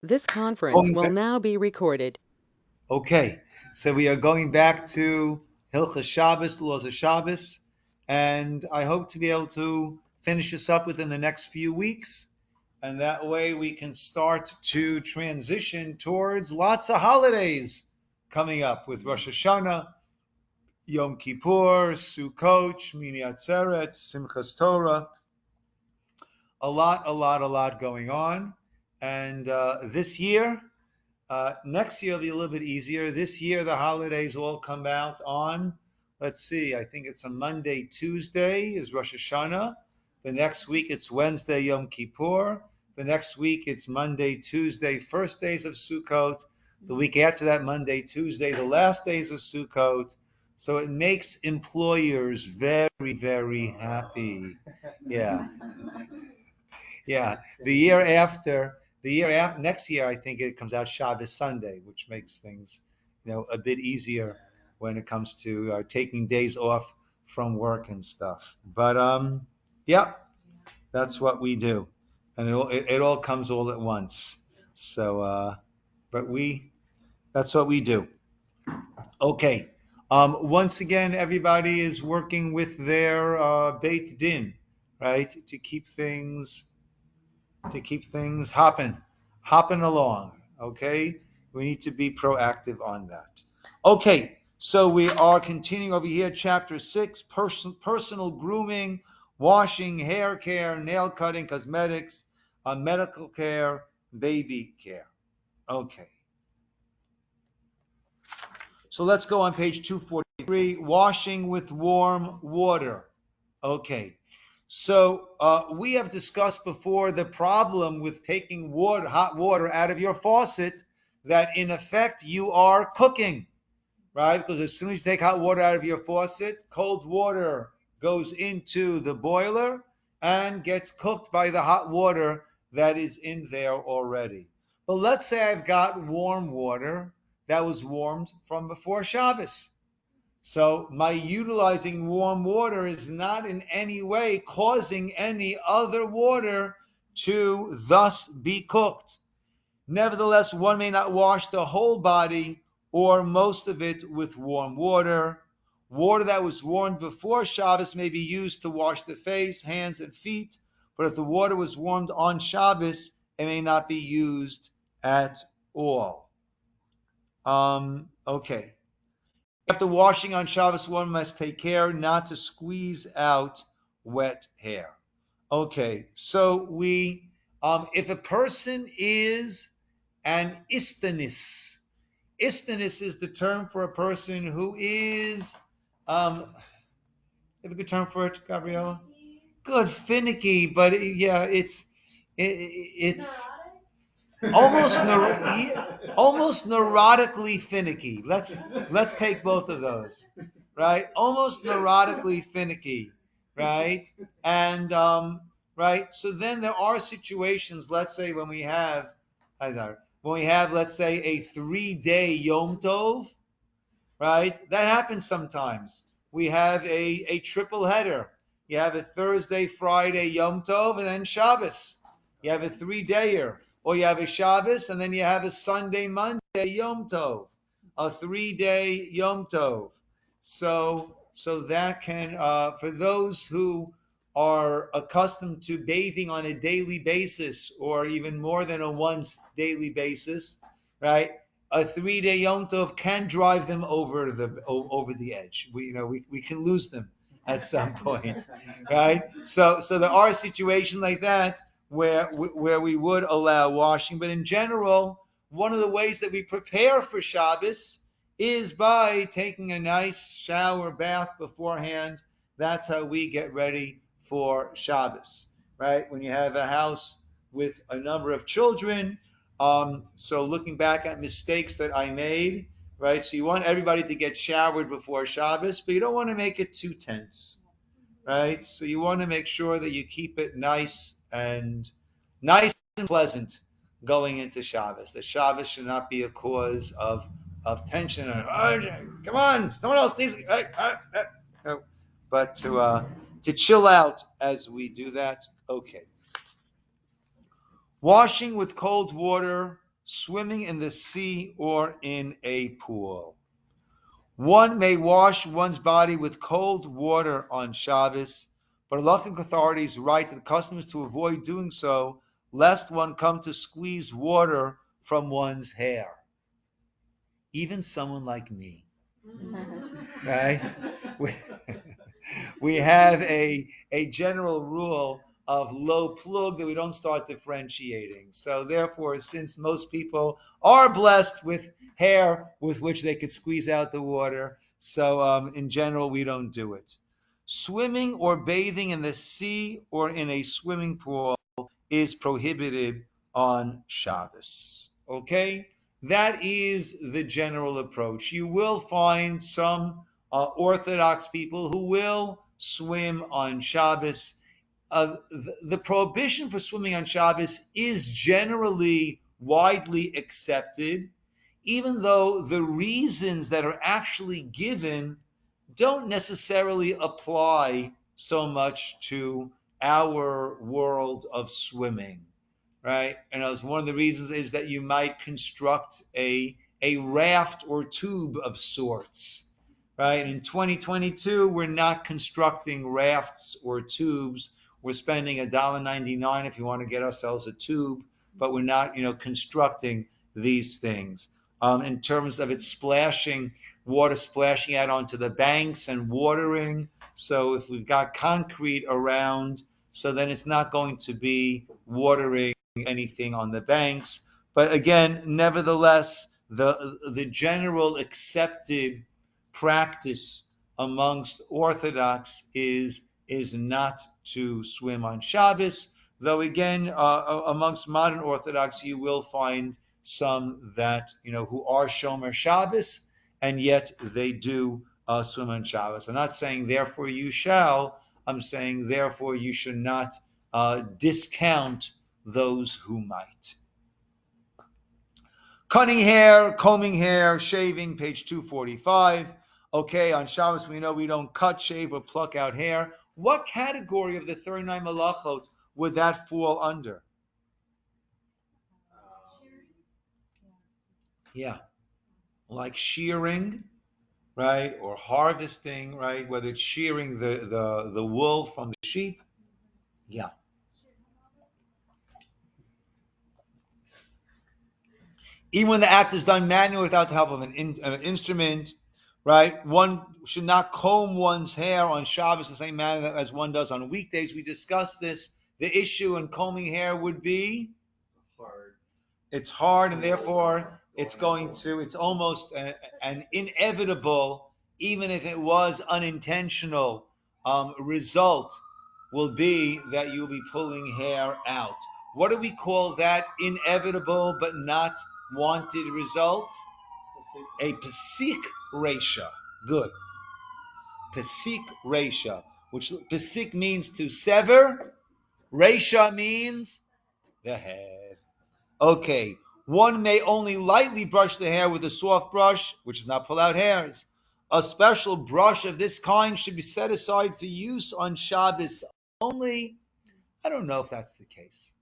This conference will now be recorded. Okay, so we are going back to Hilchas Shabbos, the laws of Shabbos, and I hope to be able to finish this up within the next few weeks, and that way we can start to transition towards lots of holidays coming up with Rosh Hashanah, Yom Kippur, Sukkot, Shmini Atzeret, Simchas Torah, a lot going on, and this year. Next year will be a little bit easier. This year, the holidays all come out on, let's see, I think it's a Monday, Tuesday is Rosh Hashanah. The next week, it's Wednesday, Yom Kippur. The next week, it's Monday, Tuesday, first days of Sukkot. The week after that, Monday, Tuesday, the last days of Sukkot. So it makes employers very happy. Yeah. Yeah, the year after next year, I think it comes out Shabbos Sunday, which makes things, a bit easier when it comes to taking days off from work and stuff. But yeah, that's what we do, and it all comes all at once. So, but that's what we do. Okay. Once again, everybody is working with their Beit Din, right, to keep things hopping along. Okay, we need to be proactive on that. Okay, so we are continuing over here, chapter 6, personal grooming, washing, hair care, nail cutting, cosmetics, medical care, baby care. Okay, so let's go on page 243, washing with warm water. Okay. So we have discussed before the problem with taking hot water out of your faucet, that in effect you are cooking, right? Because as soon as you take hot water out of your faucet, cold water goes into the boiler and gets cooked by the hot water that is in there already. But let's say I've got warm water that was warmed from before Shabbos. So my utilizing warm water is not in any way causing any other water to thus be cooked. Nevertheless, one may not wash the whole body or most of it with warm water. Water that was warmed before Shabbos may be used to wash the face, hands, and feet, but if the water was warmed on Shabbos, it may not be used at all. Okay. After washing on Shabbos, one must take care not to squeeze out wet hair. Okay, so if a person is an istanis, istanis is the term for a person who is, have a good term for it, Gabriella? Good, finicky, but yeah, it's almost neurotically finicky. Let's take both of those, right? Almost neurotically finicky, right? And right. So then there are situations. Let's say let's say a 3-day Yom Tov, right? That happens sometimes. We have a triple header. You have a Thursday, Friday, Yom Tov, and then Shabbos. You have a 3-dayer. Or you have a Shabbos, and then you have a Sunday, Monday, Yom Tov. A 3-day Yom Tov. So that can, for those who are accustomed to bathing on a daily basis, or even more than a once daily basis, right? A 3-day Yom Tov can drive them over the edge. We can lose them at some point, right? So there are situations like that where we would allow washing, but in general, one of the ways that we prepare for Shabbos is by taking a nice shower bath beforehand. That's how we get ready for Shabbos, right? When you have a house with a number of children, so looking back at mistakes that I made, right? So you want everybody to get showered before Shabbos, but you don't want to make it too tense, right? So you want to make sure that you keep it nice and pleasant going into Shabbos. The Shabbos should not be a cause of tension. Come on, someone else needs. But to chill out as we do that. Okay. Washing with cold water swimming in the sea or in a pool. One may wash one's body with cold water on Shabbos, but halachic authorities write that the custom is to avoid doing so, lest one come to squeeze water from one's hair. Even someone like me, right? We have a general rule of low plug that we don't start differentiating. So therefore, since most people are blessed with hair with which they could squeeze out the water, so in general, we don't do it. Swimming or bathing in the sea or in a swimming pool is prohibited on Shabbos. Okay? That is the general approach. You will find some Orthodox people who will swim on Shabbos. The prohibition for swimming on Shabbos is generally widely accepted, even though the reasons that are actually given don't necessarily apply so much to our world of swimming, right? And as one of the reasons is that you might construct a raft or tube of sorts, right? In 2022, we're not constructing rafts or tubes. We're spending $1.99 if you want to get ourselves a tube, but we're not, constructing these things. In terms of it splashing, water splashing out onto the banks and watering. So if we've got concrete around, so then it's not going to be watering anything on the banks. But again, nevertheless, the general accepted practice amongst Orthodox is not to swim on Shabbos. Though again, amongst modern Orthodox, you will find some that who are Shomer Shabbos, and yet they do swim on Shabbos. I'm not saying therefore you shall. I'm saying therefore you should not discount those who might. Cutting hair, combing hair, shaving, page 245. Okay, on Shabbos we know we don't cut, shave, or pluck out hair. What category of the 39 malachot would that fall under? Yeah, like shearing, right, or harvesting, right? Whether it's shearing the wool from the sheep. Yeah. Even when the act is done manually without the help of an instrument, right? One should not comb one's hair on Shabbos the same manner as one does on weekdays. We discussed this. The issue in combing hair would be it's hard, and therefore it's almost an inevitable, even if it was unintentional, result will be that you'll be pulling hair out. What do we call that inevitable but not wanted result? A pesik resha. Good. Pesik resha, which pesik means to sever. Resha means the head. Okay. One may only lightly brush the hair with a soft brush, which does not pull out hairs. A special brush of this kind should be set aside for use on Shabbos only. I don't know if that's the case.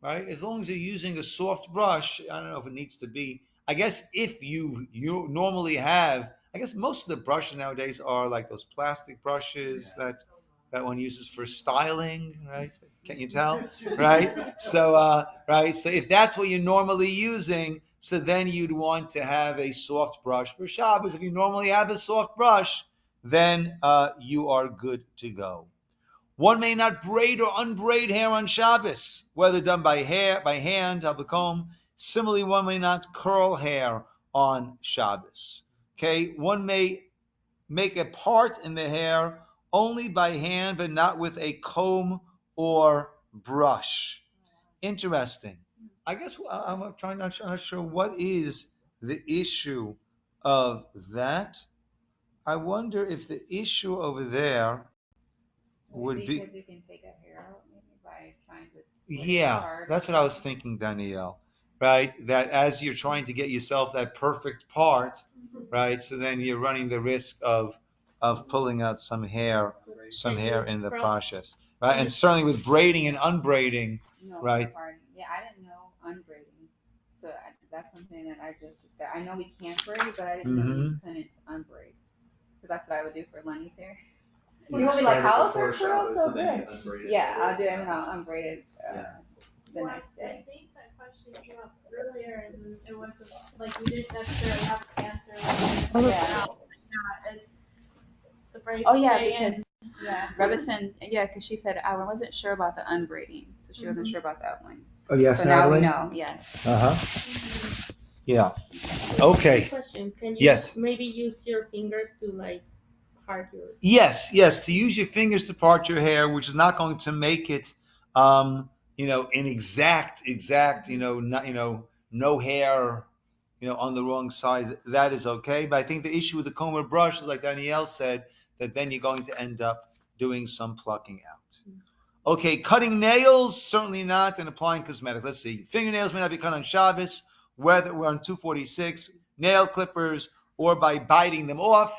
Right? As long as you're using a soft brush, I don't know if it needs to be. I guess if you normally have, I guess most of the brushes nowadays are like those plastic brushes that one uses for styling, right? Can't you tell? Right? So, right. So if that's what you're normally using, so then you'd want to have a soft brush for Shabbos. If you normally have a soft brush, then you are good to go. One may not braid or unbraid hair on Shabbos, whether done by hand, have a comb. Similarly, one may not curl hair on Shabbos. Okay, one may make a part in the hair only by hand, but not with a comb or brush. Interesting. I guess I'm not sure what is the issue of that. I wonder if the issue over there would be because you can take a hair out maybe by trying to yeah, that's what I was thinking, Danielle. Right? That as you're trying to get yourself that perfect part, right? So then you're running the risk of pulling out some hair in the process, right? And certainly with braiding and unbraiding, no, right? Yeah, I didn't know unbraiding. that's something that I just discussed. I know we can't braid, but I didn't know you couldn't unbraid. Because that's what I would do for Lenny's hair. You won't be like, how's her curl so good? Yeah, I'll do it and then I'll unbraid it the next day. I think that question came up earlier and it wasn't like we didn't necessarily have an answer. The braids stay in. Yeah, Robertson, because she said I wasn't sure about the unbraiding, so she wasn't sure about that one. Oh, yes, so Natalie? Now we know, yes. Yeah. Okay. Question. Can you Yes. maybe use your fingers to like part your... Yes, to use your fingers to part your hair, which is not going to make it, an exact, no hair, on the wrong side. That is okay. But I think the issue with the comb or brush is like Danielle said, that then you're going to end up doing some plucking out. Okay, cutting nails, certainly not, and applying cosmetic. Let's see. Fingernails may not be cut on Shabbos, whether we're on 246, nail clippers, or by biting them off,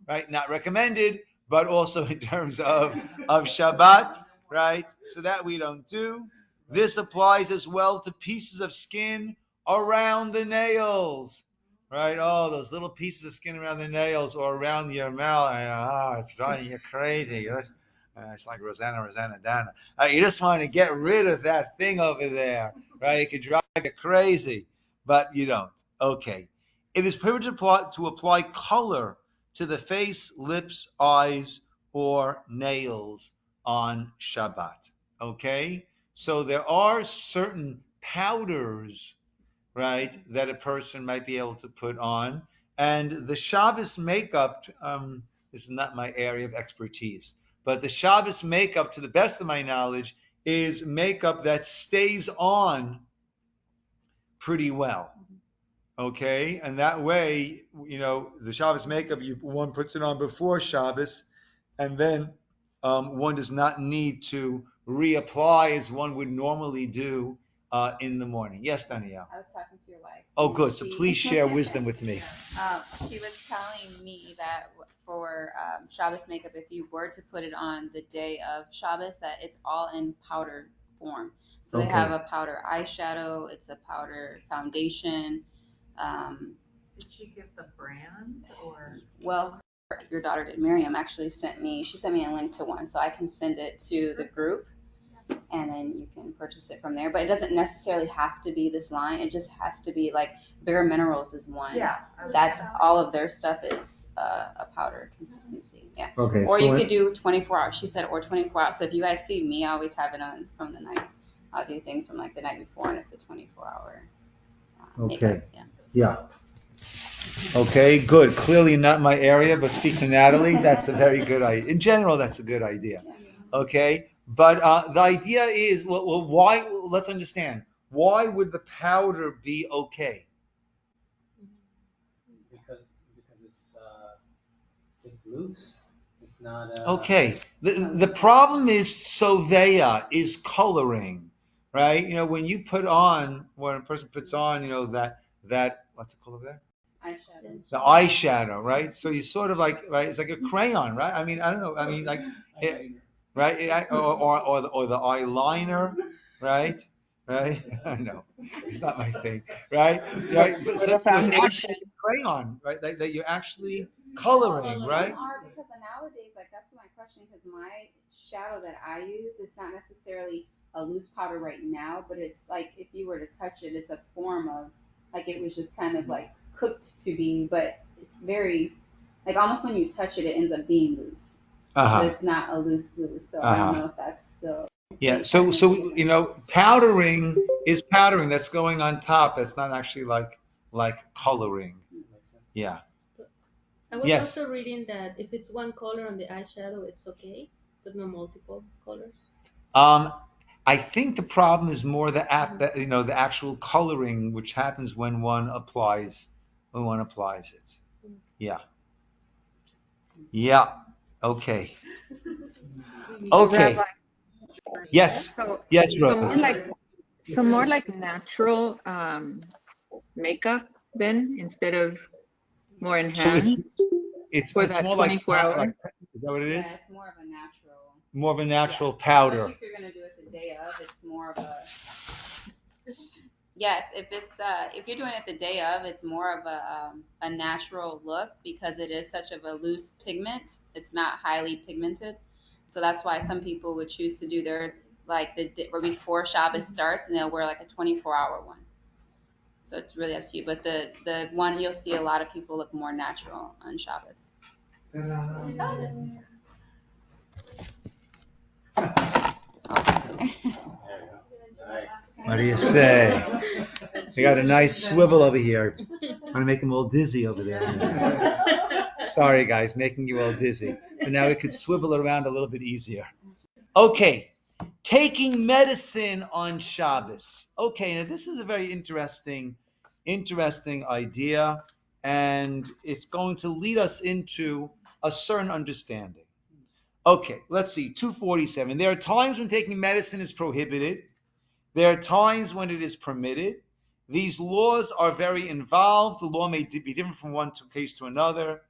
right? Not recommended, but also in terms of Shabbat, right? So that we don't do. This applies as well to pieces of skin around the nails, right? Oh, those little pieces of skin around the nails or around your mouth. It's driving you crazy. It's like Rosanna, Dana. You just want to get rid of that thing over there, right? It could drive you crazy, but you don't. Okay. It is prohibited to apply color to the face, lips, eyes, or nails on Shabbat. Okay? So there are certain powders, right, that a person might be able to put on. And the Shabbos makeup, this is not my area of expertise, but the Shabbos makeup, to the best of my knowledge, is makeup that stays on pretty well. Okay, and that way, the Shabbos makeup, one puts it on before Shabbos, and then one does not need to reapply as one would normally do in the morning. Yes, Danielle? I was talking to your wife. Oh, good. So please share wisdom with me. She was telling me that for Shabbos makeup, if you were to put it on the day of Shabbos, that it's all in powder form. So they have a powder eyeshadow, it's a powder foundation. Did she give the brand or? Well, your daughter did. Miriam actually sent me a link to one, so I can send it to the group, and then you can purchase it from there. But it doesn't necessarily have to be this line. It just has to be like Bare Minerals is one. Yeah. That's all of their stuff is a powder consistency. Yeah. Okay. Or you could do 24 hours. She said, or 24 hours. So if you guys see me, I always have it on from the night. I'll do things from like the night before, and it's a 24-hour. Okay. Makeup. Yeah. Okay, good. Clearly not my area, but speak to Natalie. That's a very good idea. In general, that's a good idea. Okay, but the idea is, well, why? Let's understand. Why would the powder be okay? Because it's loose. It's not. Okay. The problem is sovea, is coloring, right? When a person puts on, that what's it called over there? Eyeshadow. The eyeshadow, right? So you sort of like, right? It's like a crayon, right? I mean, I don't know. I mean, like, right? Or the eyeliner, right? Right? I know it's not my thing, right? But so it's a crayon, right? That you're actually coloring, right? Because nowadays, like that's my question. Because my shadow that I use, it's not necessarily a loose powder right now, but it's like if you were to touch it, it's a form of like it was just kind of like cooked to be, but it's very like almost when you touch it, it ends up being loose. But it's not a loose. So I don't know if that's still. Yeah. So powdering is powdering that's going on top. That's not actually like coloring. Yeah. I was also reading that if it's one color on the eyeshadow, it's okay, but no multiple colors. I think the problem is more the actual coloring, which happens when one applies it. Yeah. Yeah. Okay. Okay. Yes. Yes, Rose. So more like natural makeup then instead of more enhanced. It's for that more 24 hour. Like, is that what it is? Yeah, it's more of a natural. More of a natural powder. Especially if you're gonna do it the day of, it's more of a. Yes, if you're doing it the day of, it's more of a natural look because it is such of a loose pigment. It's not highly pigmented, so that's why some people would choose to do theirs like or before Shabbos starts, and they'll wear like a 24-hour one. So it's really up to you. But the one you'll see a lot of people look more natural on Shabbos. What do you say? We got a nice swivel over here. I'm going to make him all dizzy over there. Sorry, guys, making you all dizzy. But now we could swivel it around a little bit easier. Okay, taking medicine on Shabbos. Okay, now this is a very interesting idea, and it's going to lead us into a certain understanding. Okay, let's see, 247. There are times when taking medicine is prohibited. There are times when it is permitted. These laws are very involved. The law may be different from one case to another.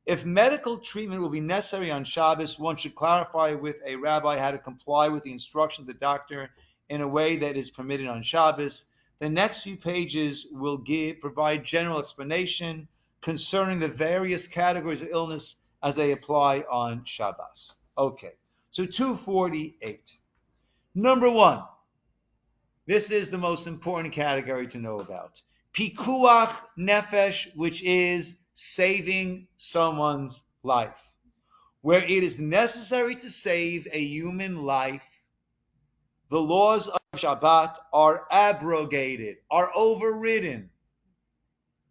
If medical treatment will be necessary on Shabbos, one should clarify with a rabbi how to comply with the instruction of the doctor in a way that is permitted on Shabbos. The next few pages will provide general explanation concerning the various categories of illness as they apply on Shabbos. Okay, so 248. Number one, this is the most important category to know about. Pikuach nefesh, which is saving someone's life. Where it is necessary to save a human life, the laws of Shabbat are abrogated, are overridden.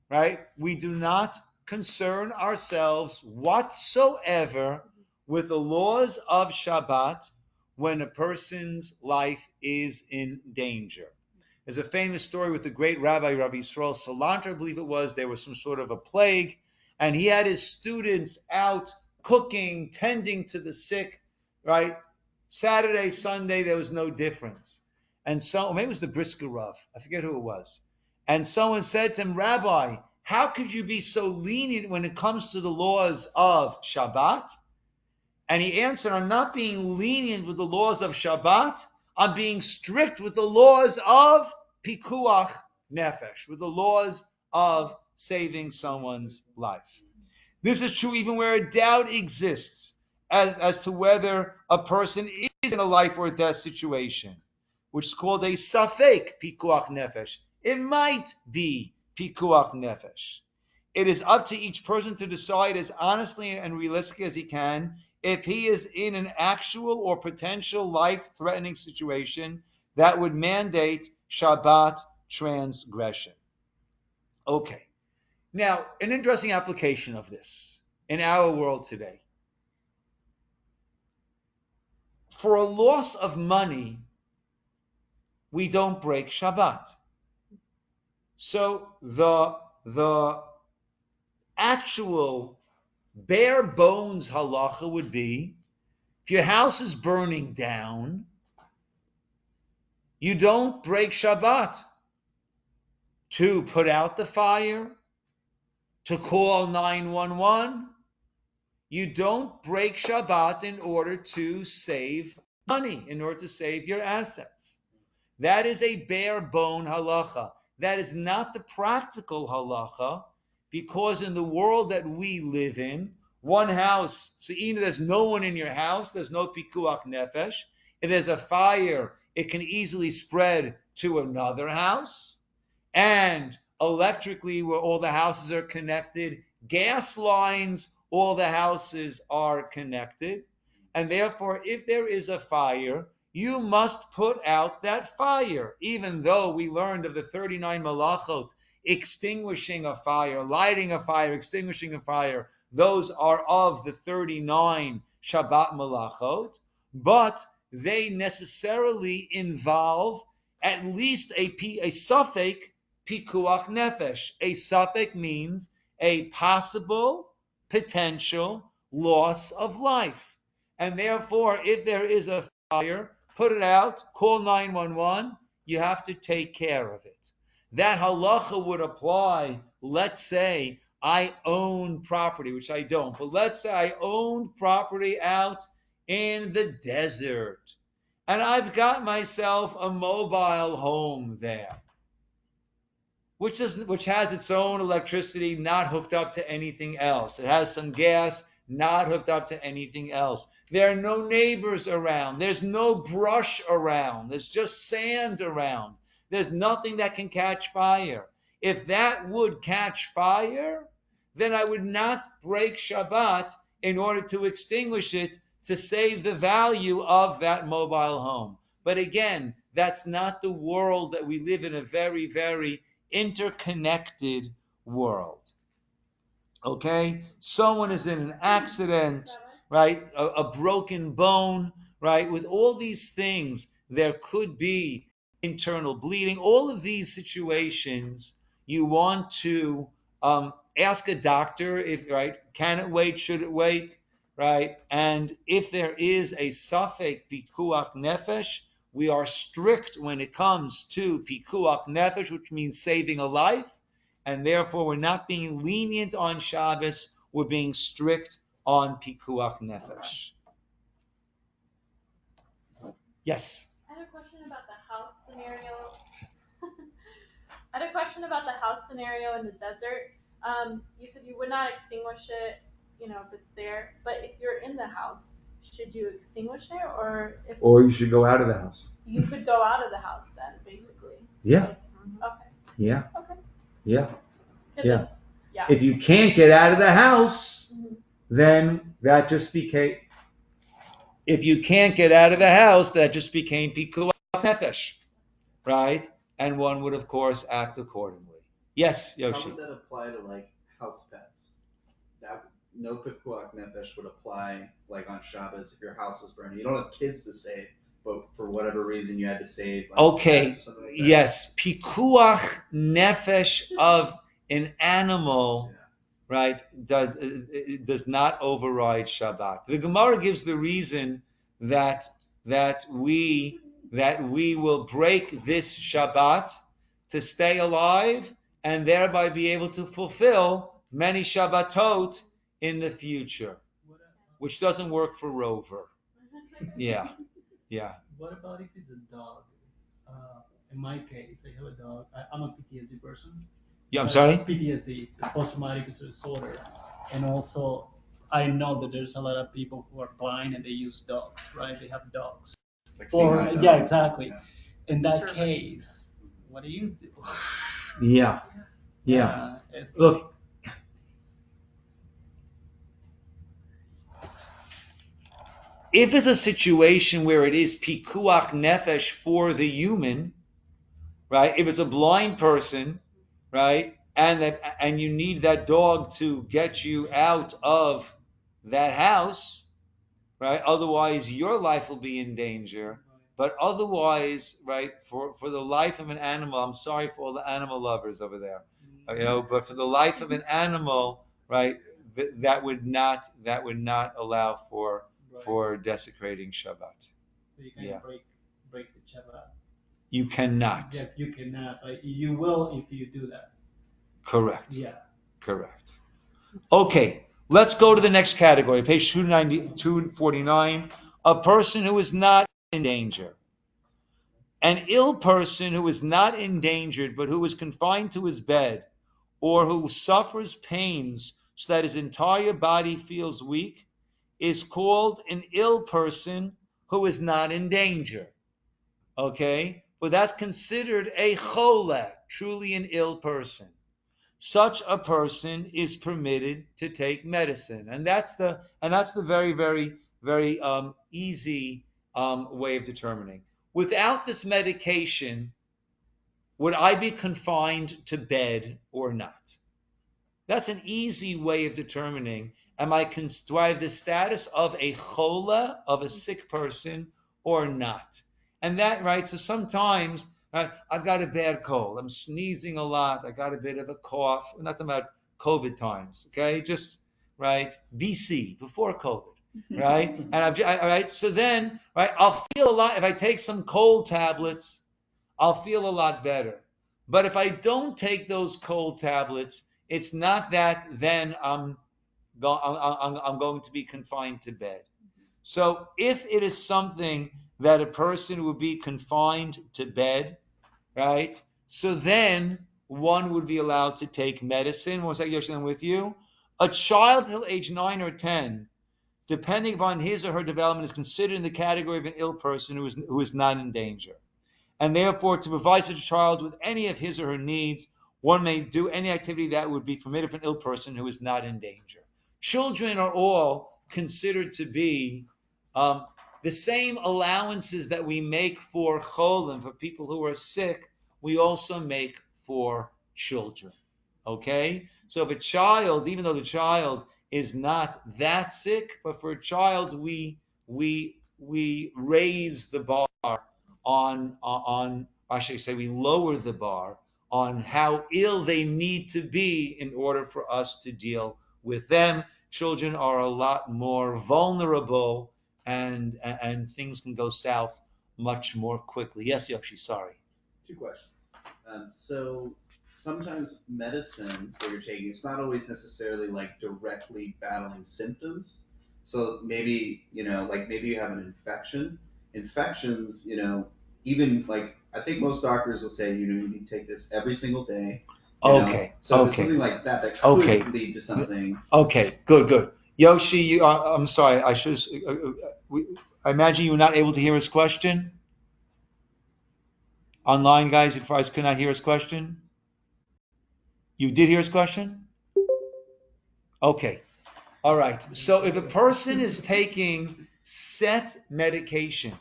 Right? We do not concern ourselves whatsoever with the laws of Shabbat when a person's life is in danger. There's a famous story with the great Rabbi Yisroel, Splinter, I believe it was. There was some sort of a plague, and he had his students out cooking, tending to the sick, right? Saturday, Sunday, there was no difference. And so, maybe it was the Brisker Rav. I forget who it was. And someone said to him, Rabbi, how could you be so lenient when it comes to the laws of Shabbat? And he answered, I'm not being lenient with the laws of Shabbat. I'm being strict with the laws of Pikuach Nefesh, with the laws of saving someone's life. This is true even where a doubt exists as to whether a person is in a life or death situation, which is called a safek Pikuach Nefesh. It might be Pikuach Nefesh. It is up to each person to decide as honestly and realistically as he can if he is in an actual or potential life-threatening situation that would mandate Shabbat transgression. Okay. Now, an interesting application of this in our world today. For a loss of money, we don't break Shabbat. So the actual bare bones halacha would be, if your house is burning down, you don't break Shabbat to put out the fire, to call 911. You don't break Shabbat in order to save money, in order to save your assets. That is a bare bone halacha. That is not the practical halacha, because in the world that we live in, one house, so even if there's no one in your house, there's no pikuach nefesh. If there's a fire, it can easily spread to another house. And electrically, where all the houses are connected, gas lines, all the houses are connected. And therefore, if there is a fire, you must put out that fire, even though we learned of the 39 malachot, extinguishing a fire, lighting a fire, extinguishing a fire. Those are of the 39 Shabbat malachot, but they necessarily involve at least a safek pikuach nefesh. A safek means a possible, potential loss of life. And therefore, if there is a fire, put it out, call 911, you have to take care of it. That halacha would apply, let's say I own property, which I don't, but let's say I own property out in the desert, and I've got myself a mobile home there. which has its own electricity, not hooked up to anything else. It has some gas, not hooked up to anything else. There are no neighbors around. There's no brush around. There's just sand around. There's nothing that can catch fire. If that would catch fire, then I would not break Shabbat in order to extinguish it to save the value of that mobile home. But again, that's not the world that we live in, a very, very interconnected world. Okay? Someone is in an accident, right? A broken bone, right? With all these things, there could be internal bleeding. All of these situations, you want to ask a doctor if, right, can it wait, should it wait, right? And if there is a safek pikuach nefesh, we are strict when it comes to pikuach nefesh, which means saving a life, and therefore we're not being lenient on Shabbos, we're being strict on pikuach nefesh. Yes? I had a question about the house scenario. I had a question about the house scenario in the desert. You said you would not extinguish it, if it's there. But if you're in the house, should you extinguish it, or you should go out of the house? You could go out of the house then, basically. Yeah. Okay. Yeah. Okay. Yeah. Yeah. If you can't get out of the house, then that just became. If you can't get out of the house, that just became pikuach nefesh, right? And one would, of course, act accordingly. Yes, Yoshi. How would that apply to like house pets? That no pikuach nefesh would apply like on Shabbos if your house was burning. You don't have kids to save, but for whatever reason you had to save. Like, okay. Pets or something like that. Yes, pikuach nefesh of an animal, right, does not override Shabbat. The Gemara gives the reason that we will break this Shabbat to stay alive and thereby be able to fulfill many Shabbatot in the future, which doesn't work for Rover. Yeah. What about if it's a dog? In my case, I have a dog. I'm a PTSD person. Yeah, I'm sorry? PTSD, post-traumatic disorder. And also, I know that there's a lot of people who are blind and they use dogs, right? They have dogs. Like yeah, exactly. Yeah. In that Service. case, what do you do? Yeah. Look, if it's a situation where it is pikuach nefesh for the human, right? If it's a blind person, right, and you need that dog to get you out of that house, right? Otherwise, your life will be in danger. But otherwise, right, for the life of an animal, I'm sorry for all the animal lovers over there, but for the life of an animal, right, that would not allow for desecrating Shabbat. So you can break the Shabbat. You cannot. Yeah, you cannot. You will if you do that. Correct. Yeah. Correct. Okay, let's go to the next category, page 249. A person who is not in danger. An ill person who is not endangered, but who is confined to his bed, or who suffers pains so that his entire body feels weak, is called an ill person who is not in danger. Okay? But that's considered a chole, truly an ill person. Such a person is permitted to take medicine, and that's the very, very, very easy way of determining. Without this medication, would I be confined to bed or not? That's an easy way of determining. Do I have the status of a chole, of a sick person, or not? And that, right? So sometimes. I've got a bad cold. I'm sneezing a lot. I got a bit of a cough. We're not talking about COVID times, okay? Just, right, BC, before COVID, right? And right, so then, right, I'll feel a lot. If I take some cold tablets, I'll feel a lot better. But if I don't take those cold tablets, it's not that then I'm going to be confined to bed. So if it is something that a person would be confined to bed, right? So then one would be allowed to take medicine. One second, Yoshi, I'm with you. A child till age 9 or 10, depending upon his or her development, is considered in the category of an ill person who is not in danger. And therefore, to provide such a child with any of his or her needs, one may do any activity that would be permitted for an ill person who is not in danger. Children are all considered to be the same allowances that we make for cholim, for people who are sick, we also make for children. Okay? So if a child, even though the child is not that sick, but for a child we raise the bar on I should say we lower the bar on how ill they need to be in order for us to deal with them. Children are a lot more vulnerable, and things can go south much more quickly. Yes, Yoshi, sorry. 2 questions. So sometimes medicine that you're taking, it's not always necessarily like directly battling symptoms. So maybe, like maybe you have an infection. Infections, even like I think most doctors will say, you need to take this every single day. Okay. So if Okay. it's something like that could lead to something. Okay. Good. Yoshi, I'm sorry. I imagine you were not able to hear his question. Online, guys, you guys could not hear his question. You did hear his question? Okay. All right. So if a person is taking set medication,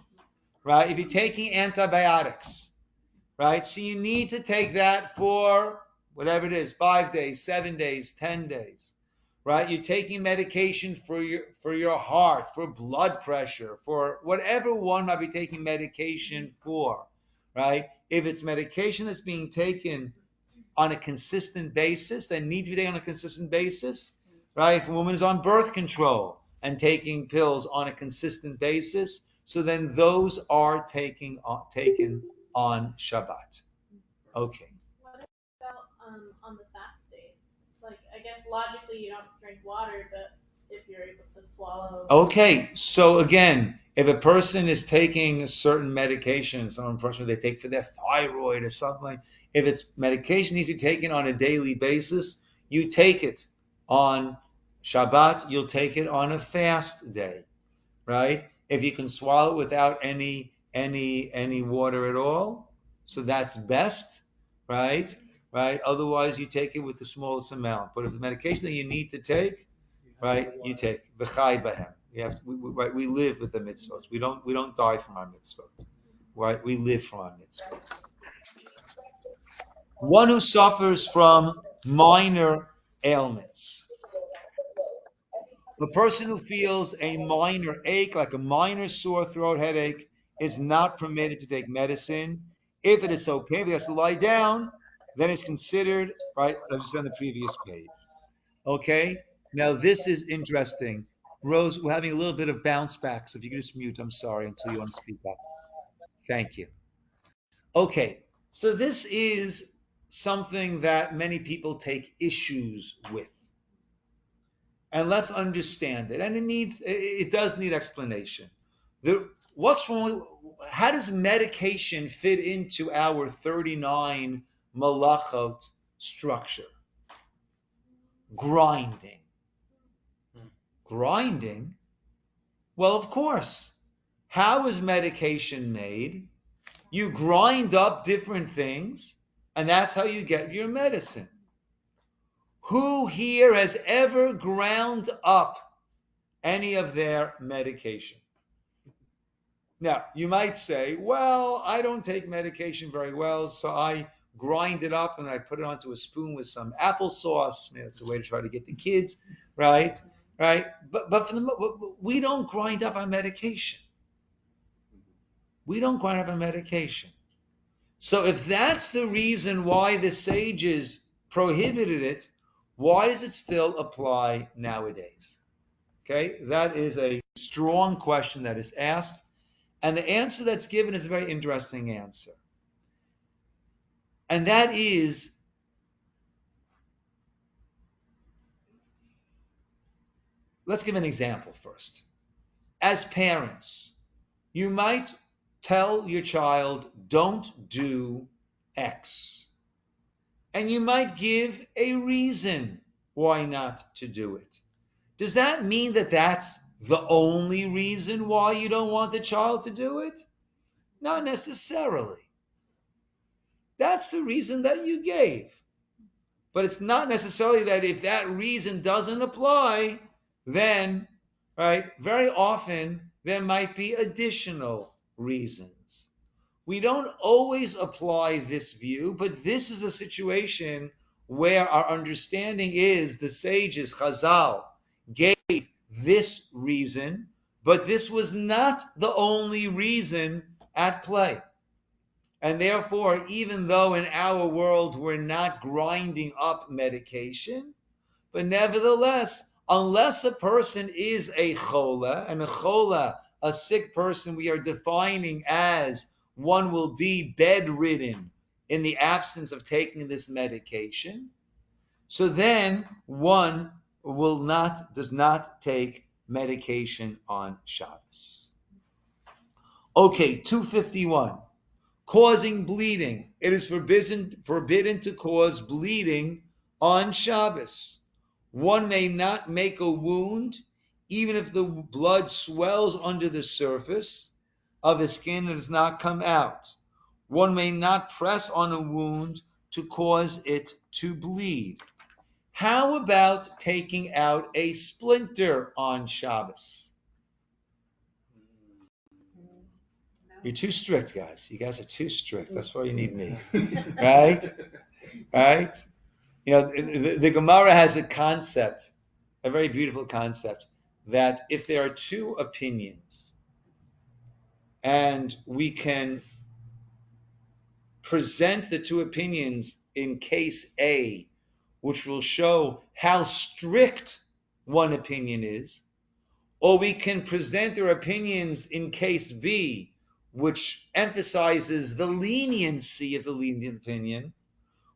right? If you're taking antibiotics, right? So you need to take that for whatever it is, 5 days, 7 days, 10 days, right? You're taking medication for your heart, for blood pressure, for whatever one might be taking medication for, right? If it's medication that's being taken on a consistent basis, that needs to be taken on a consistent basis, right? If a woman is on birth control and taking pills on a consistent basis, so then those are taken on Shabbat. Okay. What about on the fast days? Like, I guess logically you don't drink water, but if you're able to swallow. Okay, so again, if a person is taking a certain medication, some person they take for their thyroid or something, if it's medication needs to be taken on a daily basis, you take it on Shabbat, you'll take it on a fast day, right? If you can swallow it without any water at all, so that's best, right? Right. Otherwise, you take it with the smallest amount. But if the medication that you need to take, right, you take v'chai b'hem. We live with the mitzvot. We don't die from our mitzvot, right? We live from our mitzvot. One who suffers from minor ailments. The person who feels a minor ache, like a minor sore throat headache, is not permitted to take medicine. If it is so painful, if he has to lie down, then it's considered, right, I was on the previous page. Okay? Now, this is interesting. Rose, we're having a little bit of bounce back, so if you could just mute, I'm sorry, until you want to speak up. Thank you. Okay, so this is something that many people take issues with. And let's understand it. And it does need explanation. What's wrong? How does medication fit into our 39 malachot structure? Grinding. Grinding? Well, of course. How is medication made? You grind up different things, and that's how you get your medicine. Who here has ever ground up any of their medication? Now, you might say, well, I don't take medication very well, so I grind it up and I put it onto a spoon with some applesauce. Maybe that's a way to try to get the kids, right? Right? But we don't grind up our medication. We don't grind up our medication. So if that's the reason why the sages prohibited it, why does it still apply nowadays? Okay, that is a strong question that is asked. And the answer that's given is a very interesting answer. And that is, let's give an example first. As parents, you might tell your child, don't do X. and you might give a reason why not to do it. Does that mean that that's the only reason why you don't want the child to do it? Not necessarily. That's the reason that you gave. But it's not necessarily that if that reason doesn't apply, then, right, very often there might be additional reasons. We don't always apply this view, but this is a situation where our understanding is the sages, Chazal, gave this reason, but this was not the only reason at play. And therefore, even though in our world we're not grinding up medication, but nevertheless, unless a person is a chola, and a chola, a sick person, we are defining as one will be bedridden in the absence of taking this medication, so then one does not take medication on Shabbos. Okay, 251. Causing bleeding. It is forbidden to cause bleeding on Shabbos. One may not make a wound, even if the blood swells under the surface of the skin and does not come out. One may not press on a wound to cause it to bleed. How about taking out a splinter on Shabbos? You're too strict, guys. You guys are too strict. That's why you need me. Right? Right? You know, the Gemara has a concept, a very beautiful concept, that if there are two opinions and we can present the two opinions in case A, which will show how strict one opinion is, or we can present their opinions in case B, which emphasizes the leniency of the lenient opinion,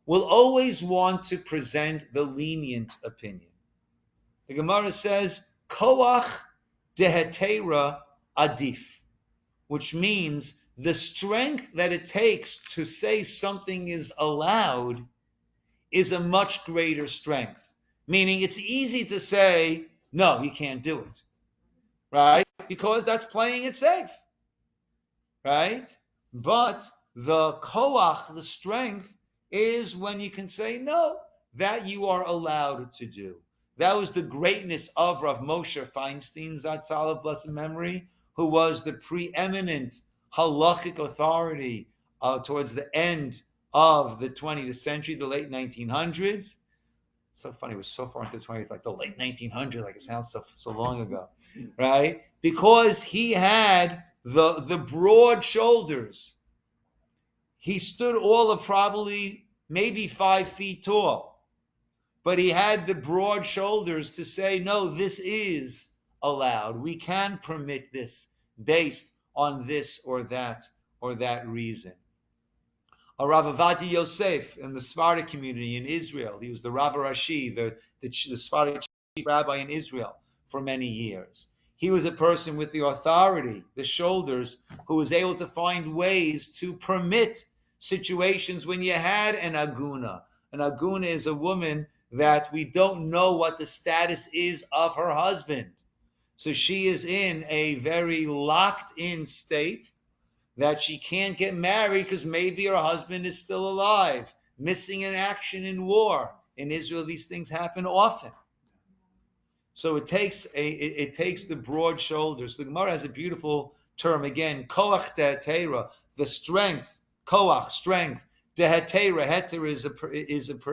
we'll always want to present the lenient opinion. The Gemara says, Koach dehetera adif, which means the strength that it takes to say something is allowed is a much greater strength. Meaning it's easy to say, no, you can't do it. Right? Because that's playing it safe. Right? But the koach, the strength, is when you can say no, that you are allowed to do. That was the greatness of Rav Moshe Feinstein, Zatzal of blessed memory, who was the preeminent halachic authority towards the end of the 20th century, the late 1900s. So funny, it was so far into the 20th, like the late 1900s, like it sounds so long ago, right? Because he had the broad shoulders. He stood all of probably maybe 5 feet tall, but he had the broad shoulders to say, no, this is allowed. We can permit this based on this or that reason. A Rav Avadi Yosef in the Sephardic community in Israel. He was the Rav Rashi, the Sephardic chief rabbi in Israel for many years. He was a person with the authority, the shoulders, who was able to find ways to permit situations when you had an aguna. An aguna is a woman that we don't know what the status is of her husband. So she is in a very locked in state that she can't get married because maybe her husband is still alive, missing in action in war. In Israel, these things happen often. So it takes the broad shoulders. The Gemara has a beautiful term again, koach dehetera, the strength, koach, strength. Dehetera, heter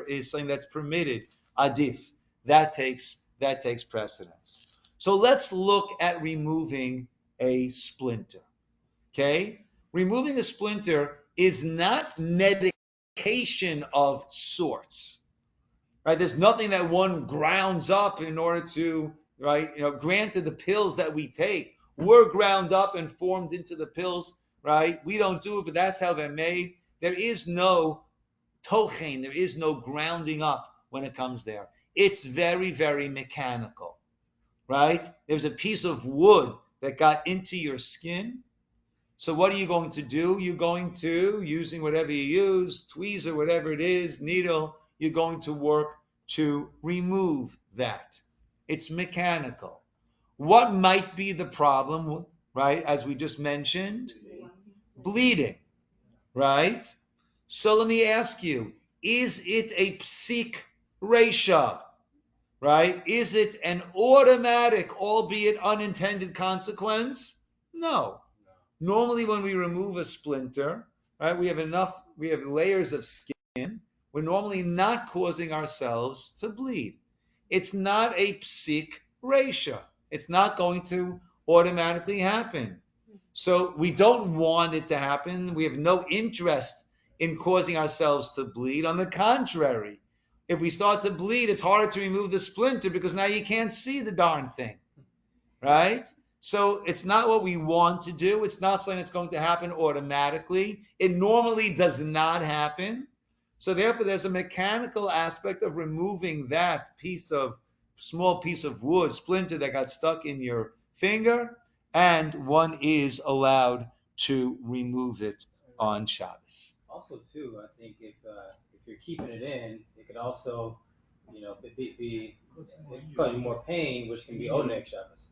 is something that's permitted. Adif, that takes precedence. So let's look at removing a splinter. Okay? Removing a splinter is not medication of sorts. Right? There's nothing that one grounds up in order to, right? Granted, the pills that we take were ground up and formed into the pills, right? We don't do it, but that's how they're made. There is no tochen, there is no grounding up when it comes there. It's very, very mechanical, right? There's a piece of wood that got into your skin, So what are you going to do? You're going to, using whatever you use, tweezer, whatever it is, needle, you're going to work to remove that. It's mechanical. What might be the problem, right? As we just mentioned, bleeding, right? So let me ask you, is it a psik resha, right? Is it an automatic, albeit unintended consequence? No. Normally when we remove a splinter, right, we have layers of skin. We're normally not causing ourselves to bleed. It's not a psik resha. It's not going to automatically happen. So we don't want it to happen. We have no interest in causing ourselves to bleed. On the contrary, if we start to bleed, it's harder to remove the splinter because now you can't see the darn thing, right? So it's not what we want to do. It's not something that's going to happen automatically. It normally does not happen. So therefore, there's a mechanical aspect of removing that small piece of wood, splinter that got stuck in your finger, and one is allowed to remove it on Shabbos. Also, too, I think if you're keeping it in, it could also, be cause you more pain, which can be oneg Shabbos,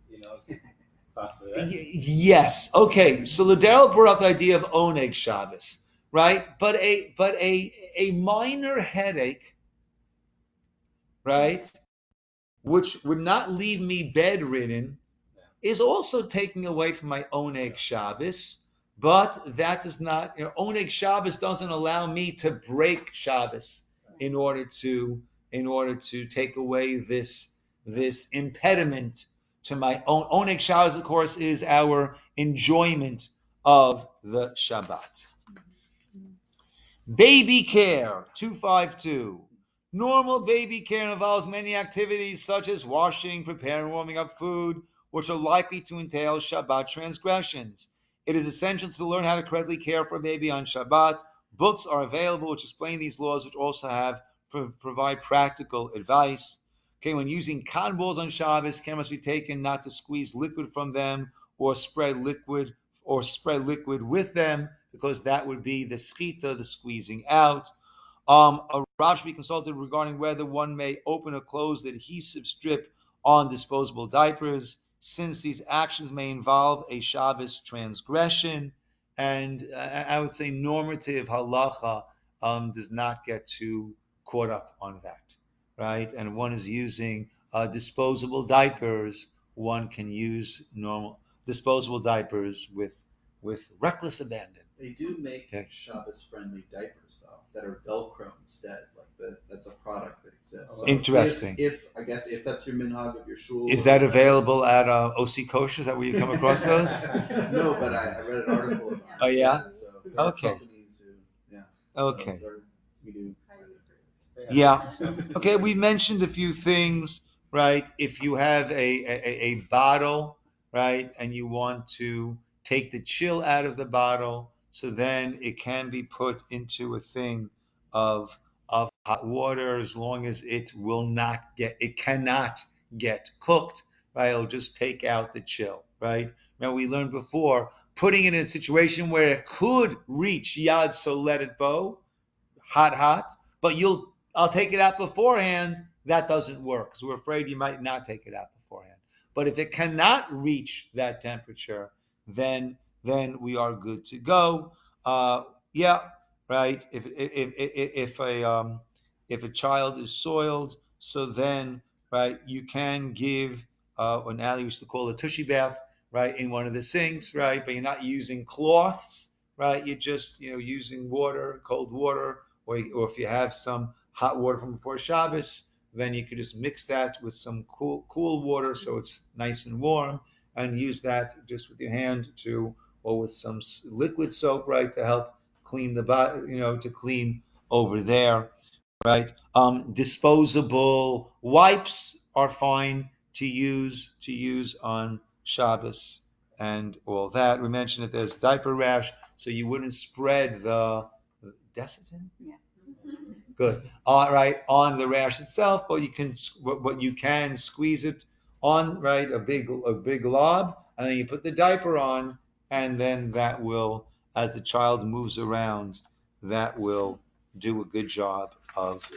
possibly, right? Yes. Okay. So Ladero brought up the idea of oneg Shabbos, right? But a minor headache, right, which would not leave me bedridden, is also taking away from my oneg Shabbos. But that does not, oneg Shabbos doesn't allow me to break Shabbos in order to take away this impediment to my own. Oneg Shabbos, of course, is our enjoyment of the Shabbat. Baby care, 252. Normal baby care involves many activities such as washing, preparing, warming up food, which are likely to entail Shabbat transgressions. It is essential to learn how to correctly care for a baby on Shabbat. Books are available which explain these laws, which also provide practical advice. Okay, when using cotton balls on Shabbos, care must be taken not to squeeze liquid from them or spread liquid with them, because that would be the schita, the squeezing out. A Rav should be consulted regarding whether one may open or close the adhesive strip on disposable diapers, since these actions may involve a Shabbos transgression. And I would say normative halacha does not get too caught up on that, right? And one is using disposable diapers. One can use normal disposable diapers with reckless abandon. They do make Shabbos-friendly diapers though that are Velcro instead. That's a product that exists. So interesting. If that's your minhag of your shul. Is that available at OC Kosher? Is that where you come across those? No, but I read an article about it. Oh yeah. So Okay. Okay. So we do. Yeah. Okay. We mentioned a few things, right? If you have a bottle, right, and you want to take the chill out of the bottle, so then it can be put into a thing of hot water, as long as it cannot get cooked, right? It'll just take out the chill, right? Now we learned before, putting it in a situation where it could reach yad, so let it go, hot, but I'll take it out beforehand. That doesn't work because we're afraid you might not take it out beforehand. But if it cannot reach that temperature, then we are good to go. Yeah, right. If a child is soiled, so then right you can give what Ali used to call a tushy bath, right, in one of the sinks, right. But you're not using cloths, right. You're just using water, cold water, or if you have some hot water from before Shabbos, then you could just mix that with some cool water so it's nice and warm, and use that just with your hand or with some liquid soap, right, to help clean the body, to clean over there, right? Disposable wipes are fine to use on Shabbos and all that. We mentioned that there's diaper rash, so you wouldn't spread the Desitin? Yeah. Good. All right, on the rash itself, but you can squeeze it on, right, a big glob, and then you put the diaper on, and then that will, as the child moves around, that will do a good job of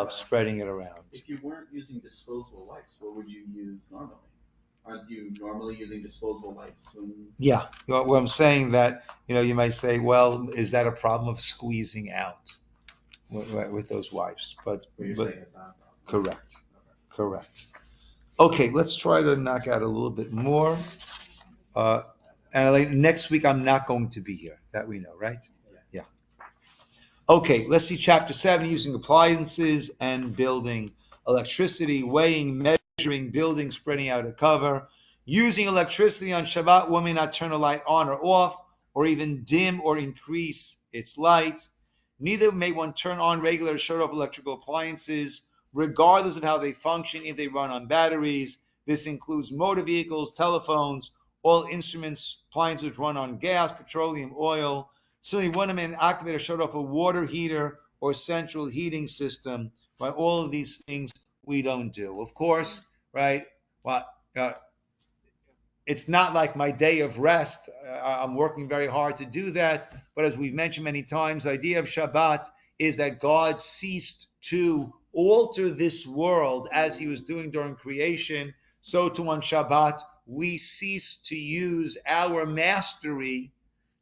spreading it around. If you weren't using disposable wipes, what would you use normally? Aren't you normally using disposable wipes? Yeah, well, I'm saying that, you might say, well, is that a problem of squeezing out with those wipes? But you're saying it's not a problem. Correct. Correct. Okay, let's try to knock out a little bit more. And next week, I'm not going to be here. That we know, right? Yeah. Okay, let's see chapter 7, using appliances and building. Electricity, weighing, measuring, building, spreading out a cover. Using electricity on Shabbat, one may not turn a light on or off, or even dim or increase its light. Neither may one turn on regular or shut off electrical appliances, regardless of how they function, if they run on batteries. This includes motor vehicles, telephones, all instruments, appliances run on gas, petroleum, oil. Similarly, one may activate or shut off a water heater or central heating system. Right? All of these things we don't do. Of course, right? Well, it's not like my day of rest. I'm working very hard to do that. But as we've mentioned many times, the idea of Shabbat is that God ceased to alter this world as he was doing during creation. So too on Shabbat, we cease to use our mastery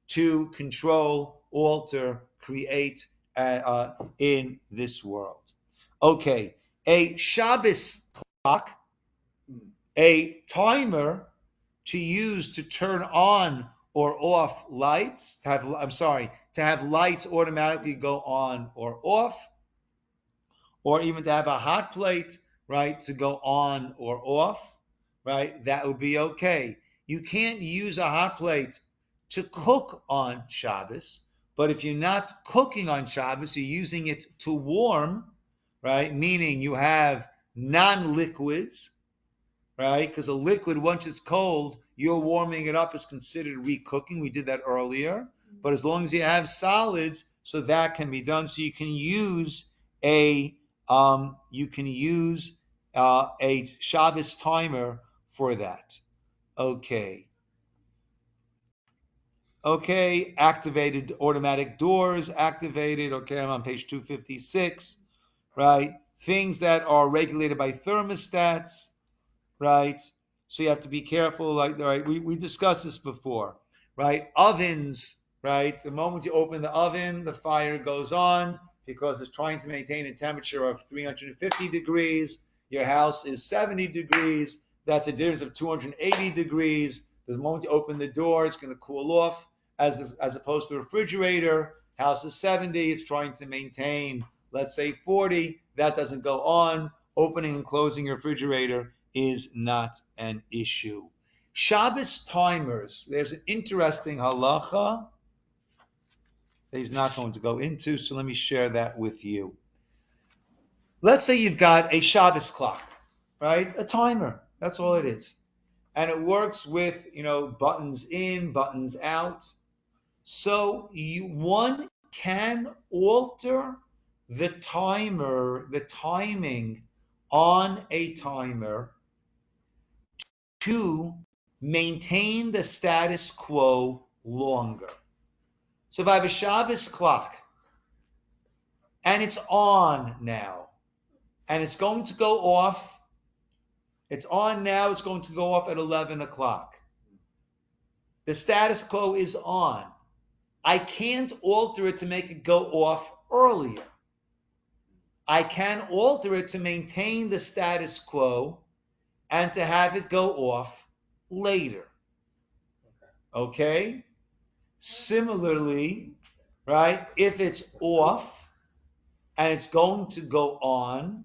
to control, alter, create in this world. Okay, a Shabbos clock, a timer to use to turn on or off lights, to have lights automatically go on or off, or even to have a hot plate, right, to go on or off, right, that would be okay. You can't use a hot plate to cook on Shabbos, but if you're not cooking on Shabbos, you're using it to warm, right, meaning you have non-liquids, right, because a liquid, once it's cold, you're warming it up, is considered recooking. We did that earlier. But as long as you have solids, so that can be done. So you can use a Shabbos timer for that. Okay, activated automatic doors, activated. Okay, I'm on page 256, right? Things that are regulated by thermostats, right? So you have to be careful. Like, right, we discussed this before, right? Ovens, right? The moment you open the oven, the fire goes on because it's trying to maintain a temperature of 350 degrees. Your house is 70 degrees. That's a difference of 280 degrees. The moment you open the door, it's going to cool off. As opposed to a refrigerator, house is 70. It's trying to maintain, let's say, 40. That doesn't go on. Opening and closing your refrigerator is not an issue. Shabbos timers, there's an interesting halacha that he's not going to go into, so let me share that with you. Let's say you've got a Shabbos clock, right? A timer, that's all it is. And it works with, buttons in, buttons out. So one can alter the timing on a timer to maintain the status quo longer. So if I have a Shabbos clock and it's on now and it's going to go off, it's on now, it's going to go off at 11 o'clock. The status quo is on. I can't alter it to make it go off earlier. I can alter it to maintain the status quo and to have it go off later. Okay? Similarly, right, if it's off and it's going to go on,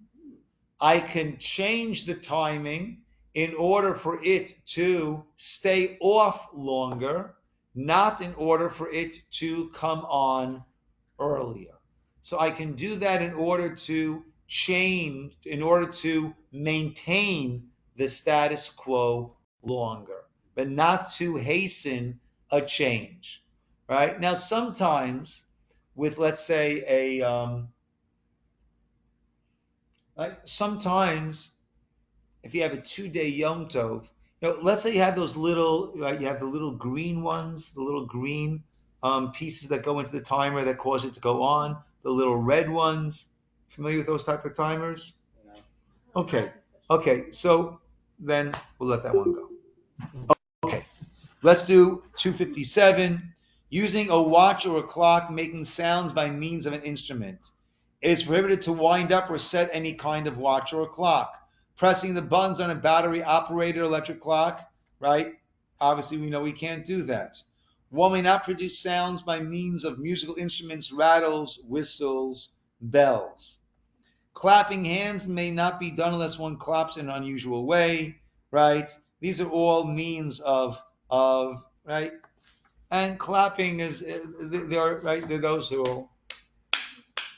I can change the timing in order for it to stay off longer, not in order for it to come on earlier. So I can do that in order to maintain the status quo longer, but not to hasten a change. Right? Now, sometimes with, let's say, sometimes if you have a 2-day Yom Tov, let's say you have those little, right, you have the little green ones, the little green pieces that go into the timer that cause it to go on, the little red ones. Familiar with those type of timers? Okay. Okay, so then we'll let that one go. Okay, let's do 257. Using a watch or a clock making sounds by means of an instrument. It is prohibited to wind up or set any kind of watch or clock. Pressing the buttons on a battery operated electric clock, right? Obviously, we know we can't do that. One may not produce sounds by means of musical instruments, rattles, whistles, bells. Clapping hands may not be done unless one claps in an unusual way, right? These are all means of right. And clapping is there, right? There are those who,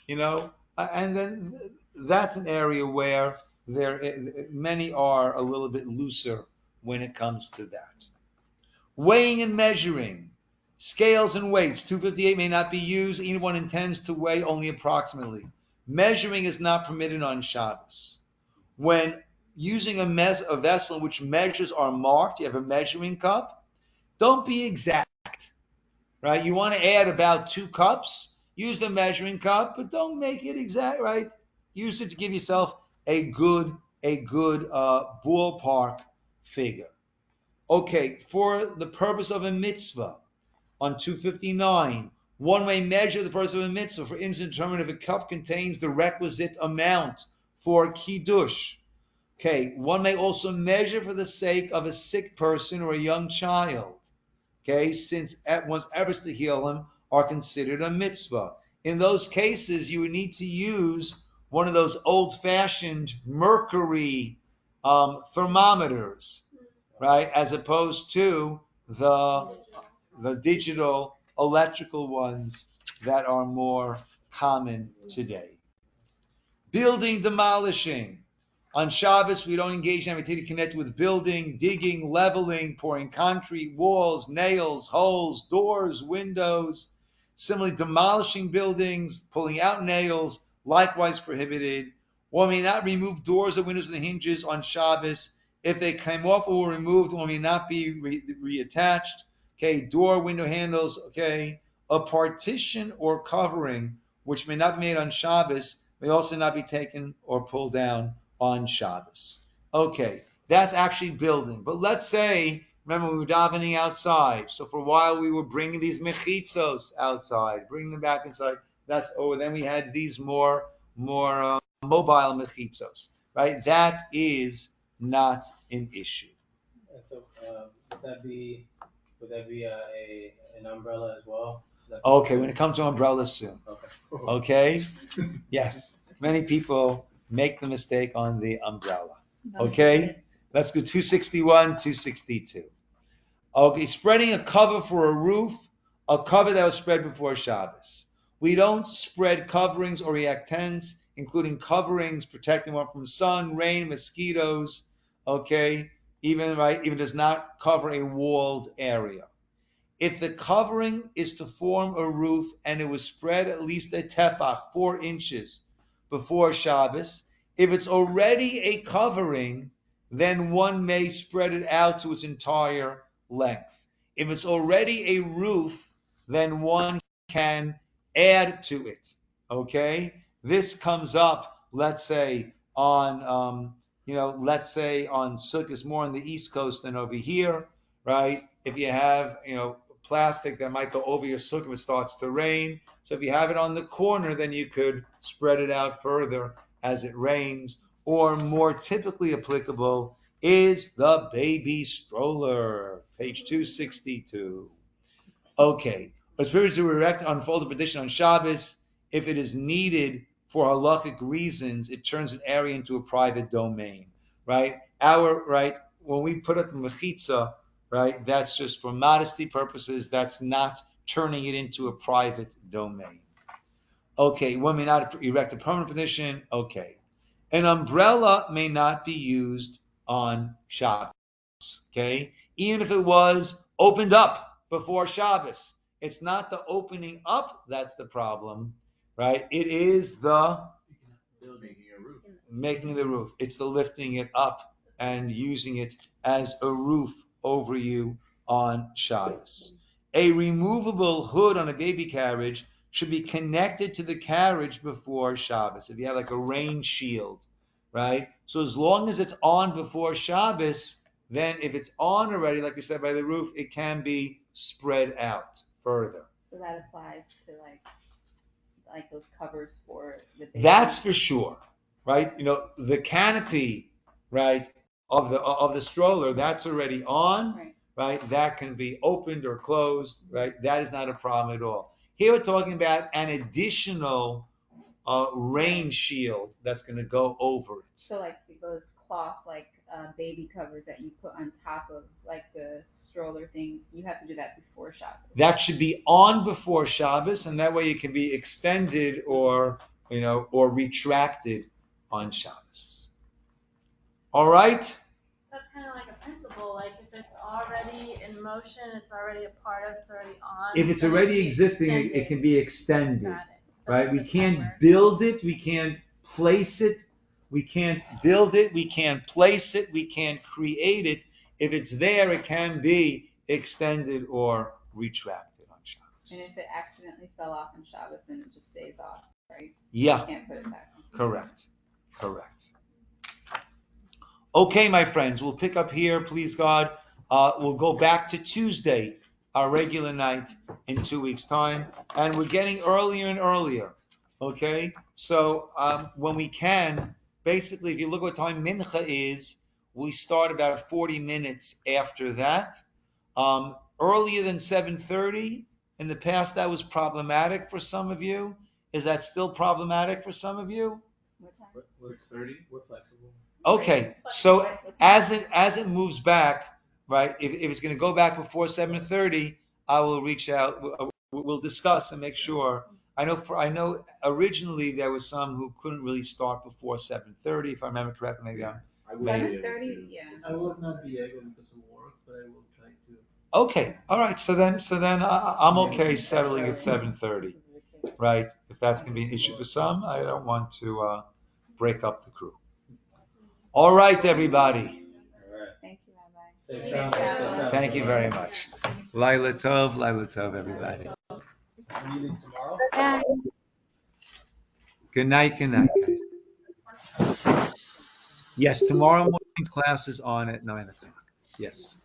and then that's an area where many are a little bit looser when it comes to that. Weighing and measuring. Scales and weights. 258 may not be used. Anyone intends to weigh only approximately. Measuring is not permitted on Shabbos. When using a vessel in which measures are marked, you have a measuring cup, don't be exact, right? You want to add about 2 cups, use the measuring cup, but don't make it exact, right? Use it to give yourself a good ballpark figure. Okay, for the purpose of a mitzvah, on 259, one may measure the purpose of a mitzvah. For instance, determine if a cup contains the requisite amount for kiddush. Okay, one may also measure for the sake of a sick person or a young child. Okay, since one's efforts to heal him are considered a mitzvah. In those cases, you would need to use one of those old-fashioned mercury thermometers, right, as opposed to the digital electrical ones that are more common today. Building demolishing. On Shabbos, we don't engage in activity connected with building, digging, leveling, pouring concrete, walls, nails, holes, doors, windows. Similarly, demolishing buildings, pulling out nails, likewise prohibited. One may not remove doors or windows with the hinges on Shabbos. If they came off or were removed, one may not be reattached. Okay, door, window handles. Okay, a partition or covering which may not be made on Shabbos may also not be taken or pulled down on Shabbos. Okay, that's actually building. But let's say, remember we were davening outside. So for a while we were bringing these mechitzos outside, bringing them back inside. Then we had these more mobile mechitzos, right? That is not an issue. And so would that be an umbrella as well? Okay, when it comes to umbrellas soon. Okay? Yes. Many people make the mistake on the umbrella. Okay? Let's go 261, 262. Okay, spreading a cover for a roof, a cover that was spread before Shabbos. We don't spread coverings or erect tents, including coverings protecting one from sun, rain, mosquitoes. Okay? Even does not cover a walled area. If the covering is to form a roof and it was spread at least a tefach, 4 inches before Shabbos, if it's already a covering, then one may spread it out to its entire length. If it's already a roof, then one can add to it. Okay? This comes up, let's say, on Sukkot, more on the East Coast than over here, right? If you have, plastic that might go over your sukkah if it starts to rain. So if you have it on the corner, then you could spread it out further as it rains. Or more typically applicable is the baby stroller, page 262. Okay, it's permitted to erect unfolded petition on Shabbos. If it is needed for halachic reasons, it turns an area into a private domain, right? When we put up the mechitza, right, that's just for modesty purposes. That's not turning it into a private domain. Okay, one may not erect a permanent petition. Okay, an umbrella may not be used on Shabbos. Okay, even if it was opened up before Shabbos, it's not the opening up that's the problem, right? It is the building your roof, making the roof. It's the lifting it up and using it as a roof over you on Shabbos. A removable hood on a baby carriage should be connected to the carriage before Shabbos. If you have like a rain shield, right? So as long as it's on before Shabbos, then if it's on already, like we said, by the roof, it can be spread out further. So that applies to like those covers for the baby. That's for sure, right? The canopy, right, of the stroller, that's already on, right? That can be opened or closed, right? That is not a problem at all. Here we're talking about an additional rain shield that's going to go over it. So like those cloth baby covers that you put on top of like the stroller thing, you have to do that before Shabbos. That should be on before Shabbos, and that way it can be extended or retracted on Shabbos. All right. That's kind of like a principle. Like if it's already in motion, it's already a part of, it's already on. If it's already existing, it can be extended. Got it. Right? We can't build it. We can't place it. We can't build it. We can't place it. We can't create it. If it's there, it can be extended or retracted on Shabbos. And if it accidentally fell off on Shabbos, then it just stays off, right? Yeah. You can't put it back on. Correct. Okay, my friends, we'll pick up here, please God. We'll go back to Tuesday, our regular night, in 2 weeks' time. And we're getting earlier and earlier, okay? So when we can, basically, if you look what time Mincha is, we start about 40 minutes after that. Earlier than 7:30, in the past that was problematic for some of you. Is that still problematic for some of you? What time? 6:30. We're flexible. Okay, so as it moves back, right? If it's going to go back before 7:30, I will reach out. We'll discuss and make sure. I know originally there was some who couldn't really start before 7:30, if I remember correctly. Maybe I'm. 7:30, yeah. I will not be able because of work, but I will try to. Okay, all right. So then I'm okay settling at 7:30, right? If that's going to be an issue for some, I don't want to break up the crew. All right, everybody. Thank you, Rabbi. Safe travels. Thank you very much. Laila Tov, everybody. Are you leaving tomorrow? Good night, guys. Yes, tomorrow morning's class is on at 9 o'clock. Yes.